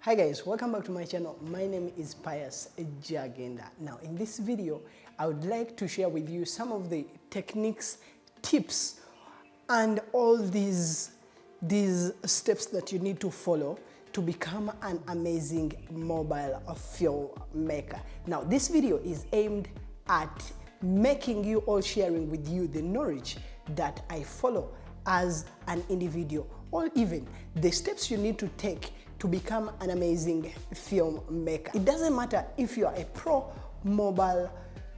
Hi guys, welcome back to my channel. My name is Pius Jagenda. Now in this video, I would like to share with you some of the techniques, tips, and all these steps that you need to follow to become an amazing mobile filmmaker. Now this video is aimed at making you all sharing with you the knowledge that I follow as an individual, or even the steps you need to take to become an amazing filmmaker. It doesn't matter if you are a pro mobile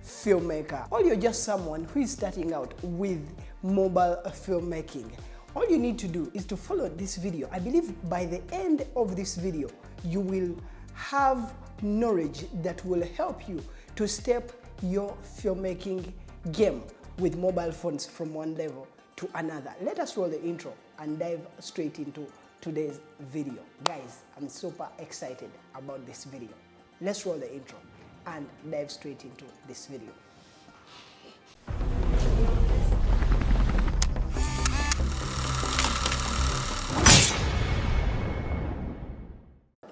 filmmaker or you're just someone who is starting out with mobile filmmaking. All you need to do is to follow this video. I believe by the end of this video, you will have knowledge that will help you to step your filmmaking game with mobile phones from one level to another. Let us roll the intro and dive straight into today's video. Guys, I'm super excited about this video. Let's roll the intro and dive straight into this video.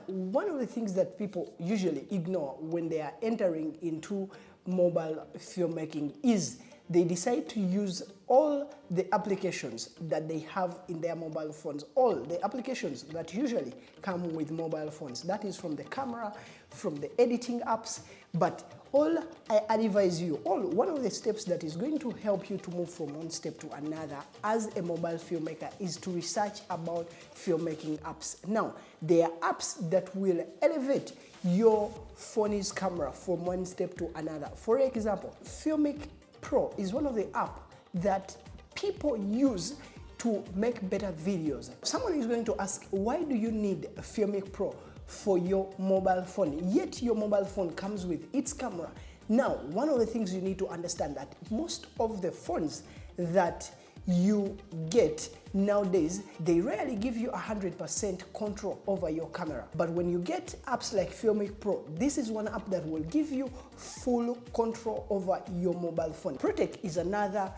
One of the things that people usually ignore when they are entering into mobile filmmaking is they decide to use all the applications that they have in their mobile phones, all the applications that usually come with mobile phones. That is from the camera, from the editing apps, but all I advise you, one of the steps that is going to help you to move from one step to another as a mobile filmmaker is to research about filmmaking apps. Now, there are apps that will elevate your phone's camera from one step to another. For example, Filmmaker Pro is one of the apps that people use to make better videos. Someone is going to ask, why do you need a Filmmaker Pro for your mobile phone? Yet your mobile phone comes with its camera. Now, one of the things you need to understand that most of the phones that you get nowadays, they rarely give you 100% control over your camera. But when you get apps like Filmmaker Pro, this is one app that will give you full control over your mobile phone. Protect is another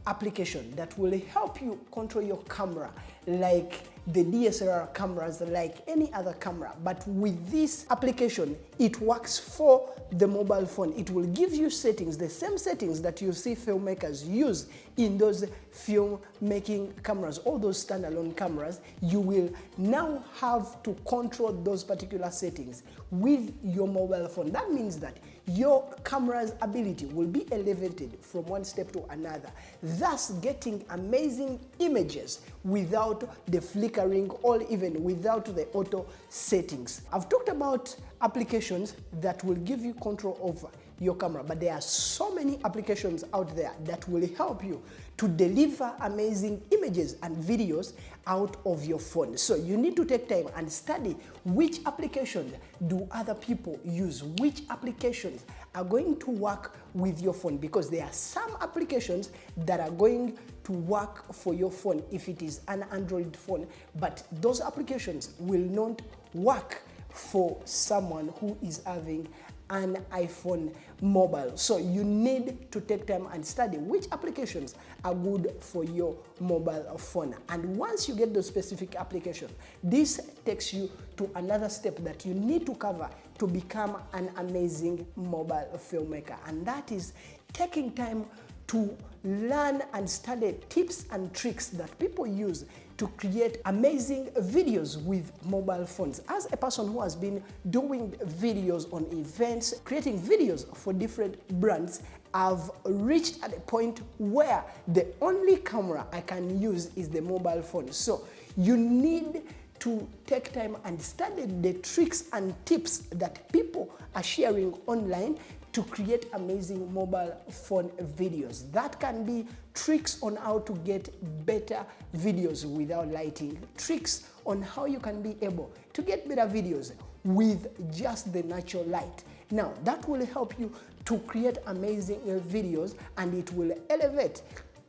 application that will help you control your camera like the DSLR cameras, like any other camera. But with this application, it works for the mobile phone. It will give you settings, the same settings that you see filmmakers use in those filmmaking cameras, all those standalone cameras. You will now have to control those particular settings with your mobile phone. That means that your camera's ability will be elevated from one step to another, thus getting amazing images without the flickering or even without the auto settings. I've talked about applications that will give you control over your camera, but there are so many applications out there that will help you to deliver amazing images and videos out of your phone. So you need to take time and study which applications do other people use, which applications are going to work with your phone, because there are some applications that are going to work for your phone if it is an Android phone, but those applications will not work for someone who is having an iPhone mobile. So you need to take time and study which applications are good for your mobile phone. And once you get those specific applications, this takes you to another step that you need to cover to become an amazing mobile filmmaker. And that is taking time to learn and study tips and tricks that people use to create amazing videos with mobile phones. As a person who has been doing videos on events, creating videos for different brands, I've reached at a point where the only camera I can use is the mobile phone. So you need to take time and study the tricks and tips that people are sharing online to create amazing mobile phone videos. That can be tricks on how to get better videos without lighting, tricks on how you can be able to get better videos with just the natural light. Now, that will help you to create amazing videos, and it will elevate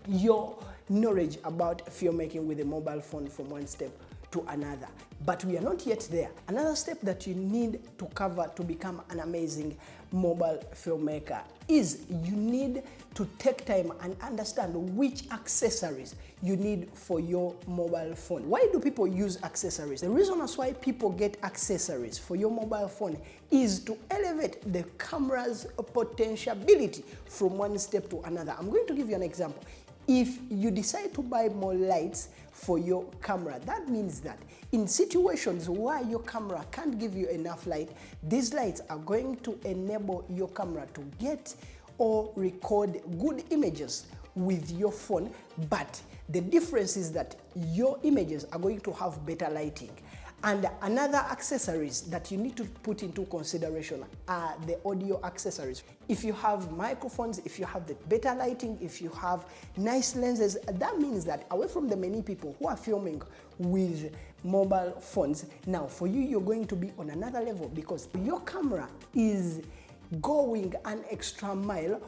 your knowledge about filmmaking with a mobile phone from one step to another. But we are not yet there. Another step that you need to cover to become an amazing mobile filmmaker is you need to take time and understand which accessories you need for your mobile phone. Why do people use accessories? The reason that's why people get accessories for your mobile phone is to elevate the camera's potentiality from one step to another. I'm going to give you an example. If you decide to buy more lights for your camera, that means that in situations where your camera can't give you enough light, these lights are going to enable your camera to get or record good images with your phone, but the difference is that your images are going to have better lighting. And another accessories that you need to put into consideration are the audio accessories. If you have microphones, if you have the better lighting, if you have nice lenses, that means that away from the many people who are filming with mobile phones, now for you, you're going to be on another level because your camera is going an extra mile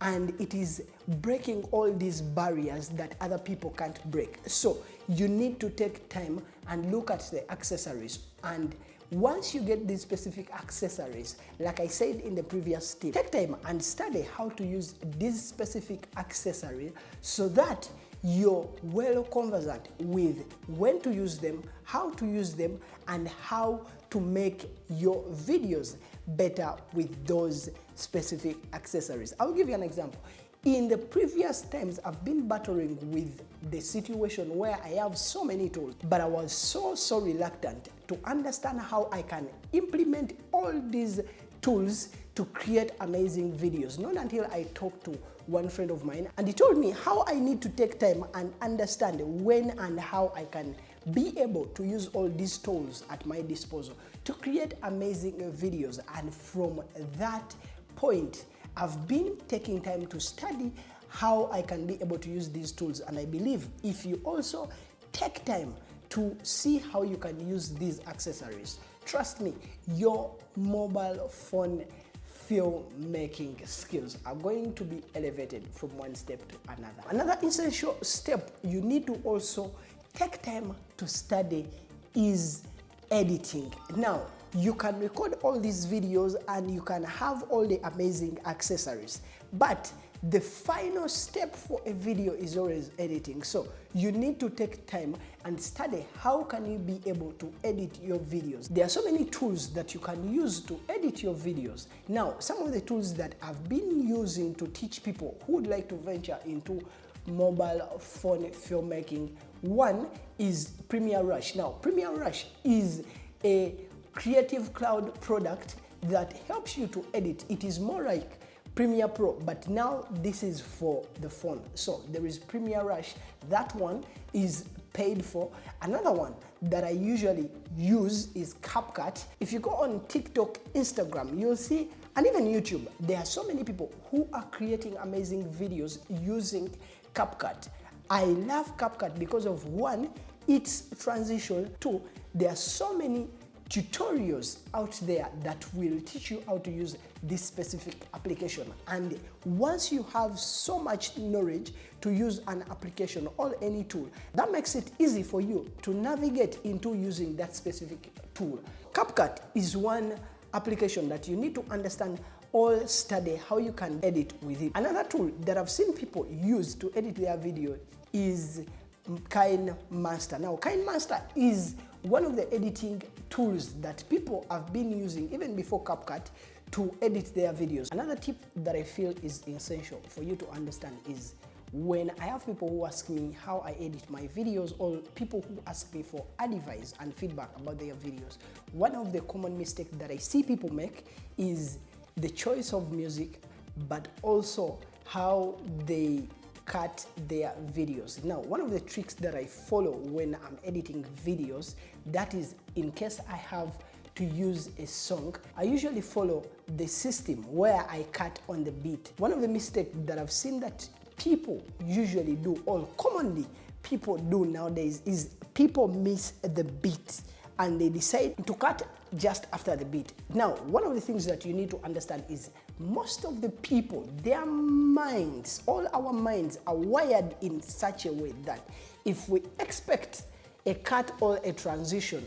and it is breaking all these barriers that other people can't break. So you need to take time and look at the accessories. And once you get these specific accessories, like I said in the previous tip, take time and study how to use these specific accessories so that you're well conversant with when to use them, how to use them, and how to make your videos better with those specific accessories. I'll give you an example. In the previous times, I've been battling with the situation where I have so many tools, but I was so reluctant to understand how I can implement all these tools to create amazing videos. Not until I talked to one friend of mine and he told me how I need to take time and understand when and how I can be able to use all these tools at my disposal to create amazing videos. And from that point, I've been taking time to study how I can be able to use these tools. And I believe if you also take time to see how you can use these accessories, trust me, your mobile phone filmmaking skills are going to be elevated from one step to another. Another essential step you need to also take time to study is editing. Now, you can record all these videos and you can have all the amazing accessories, but the final step for a video is always editing. So you need to take time and study how can you be able to edit your videos. There are so many tools that you can use to edit your videos. Now, some of the tools that I've been using to teach people who would like to venture into mobile phone filmmaking, one is Premiere Rush. Now, Premiere Rush is a Creative Cloud product that helps you to edit. It is more like Premiere Pro, but now this is for the phone. So there is Premiere Rush. That one is paid for. Another one that I usually use is CapCut. If you go on TikTok, Instagram, you'll see, and even YouTube, there are so many people who are creating amazing videos using CapCut. I love CapCut because of one, its transition. Two, there are so many tutorials out there that will teach you how to use this specific application. And once you have so much knowledge to use an application or any tool, that makes it easy for you to navigate into using that specific tool. CapCut is one application that you need to understand or study how you can edit with it. Another tool that I've seen people use to edit their video is KineMaster. Now, KineMaster is one of the editing tools that people have been using even before CapCut to edit their videos. Another tip that I feel is essential for you to understand is when I have people who ask me how I edit my videos, or people who ask me for advice and feedback about their videos, one of the common mistakes that I see people make is the choice of music, but also how they cut their videos. Now, one of the tricks that I follow when I'm editing videos, that is in case I have to use a song, I usually follow the system where I cut on the beat. One of the mistakes that I've seen that people usually do, or commonly people do nowadays, is people miss the beat and they decide to cut just after the beat. Now, one of the things that you need to understand is most of the people, their minds, all our minds are wired in such a way that if we expect a cut or a transition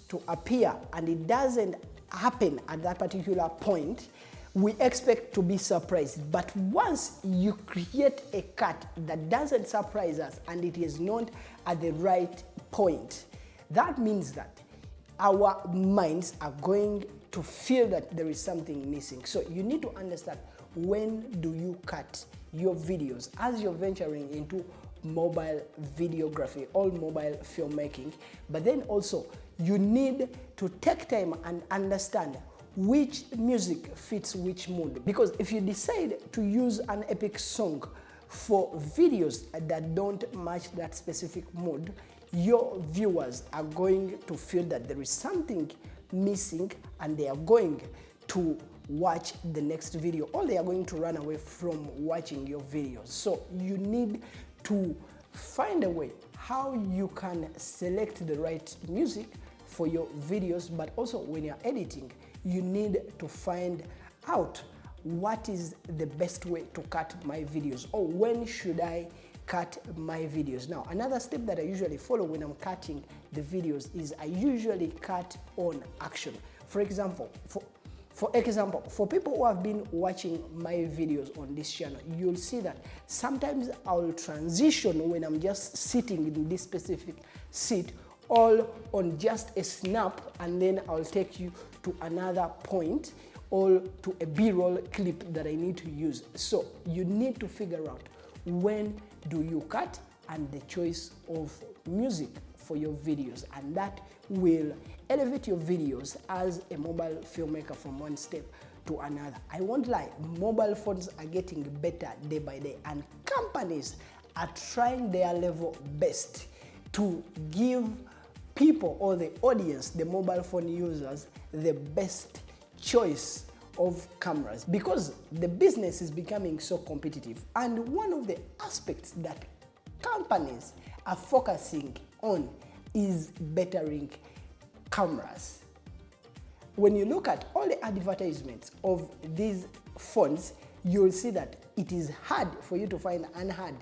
to appear and it doesn't happen at that particular point, we expect to be surprised. But once you create a cut that doesn't surprise us and it is not at the right point, that means that our minds are going to feel that there is something missing. So you need to understand, when do you cut your videos as you're venturing into mobile videography or mobile filmmaking. But then also you need to take time and understand which music fits which mood. Because if you decide to use an epic song for videos that don't match that specific mood, your viewers are going to feel that there is something missing and they are going to watch the next video, or they are going to run away from watching your videos. So you need to find a way how you can select the right music for your videos, but also when you're editing, you need to find out what is the best way to cut my videos, or when should I cut my videos. Now, another step that I usually follow when I'm cutting the videos is I usually cut on action. For example, for people who have been watching my videos on this channel, you'll see that sometimes I'll transition when I'm just sitting in this specific seat, all on just a snap, and then I'll take you to another point or to a B-roll clip that I need to use. So you need to figure out when do you cut and the choice of music for your videos, and that will elevate your videos as a mobile filmmaker from one step to another. I won't lie, mobile phones are getting better day by day, and companies are trying their level best to give people or the audience, the mobile phone users, the best choice of cameras, because the business is becoming so competitive. And one of the aspects that companies are focusing on is bettering cameras. When you look at all the advertisements of these phones, you'll see that it is hard for you to find an ad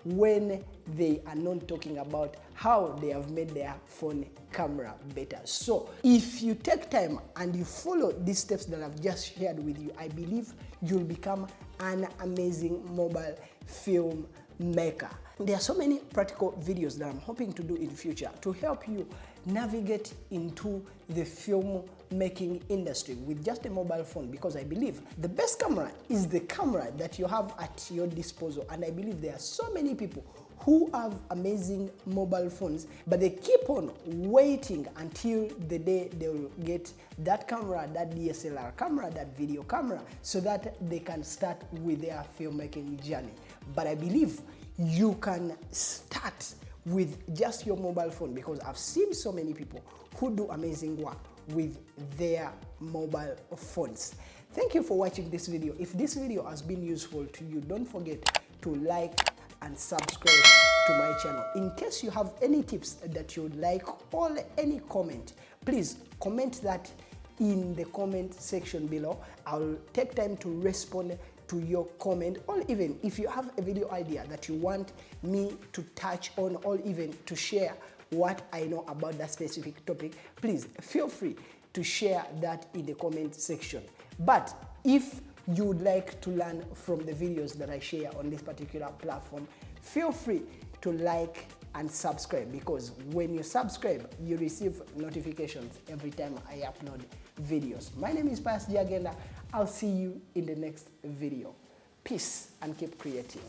when they are not talking about how they have made their phone camera better. So if you take time and you follow these steps that I've just shared with you, I believe you'll become an amazing mobile filmmaker. There are so many practical videos that I'm hoping to do in the future to help you navigate into the filmmaking industry with just a mobile phone, because I believe the best camera is the camera that you have at your disposal. And I believe there are so many people who have amazing mobile phones, but they keep on waiting until the day they will get that camera, that DSLR camera, that video camera, so that they can start with their filmmaking journey. But I believe you can start with just your mobile phone, because I've seen so many people who do amazing work with their mobile phones. Thank you for watching this video. If this video has been useful to you, don't forget to like and subscribe to my channel. In case you have any tips that you would like or any comment, please comment that in the comment section below. I'll take time to respond to your comment, or even if you have a video idea that you want me to touch on, or even to share what I know about that specific topic, please feel free to share that in the comment section. But if you would like to learn from the videos that I share on this particular platform, feel free to like and subscribe, because when you subscribe, you receive notifications every time I upload videos. My name is Pius Diagenda. I'll see you in the next video. Peace and keep creating.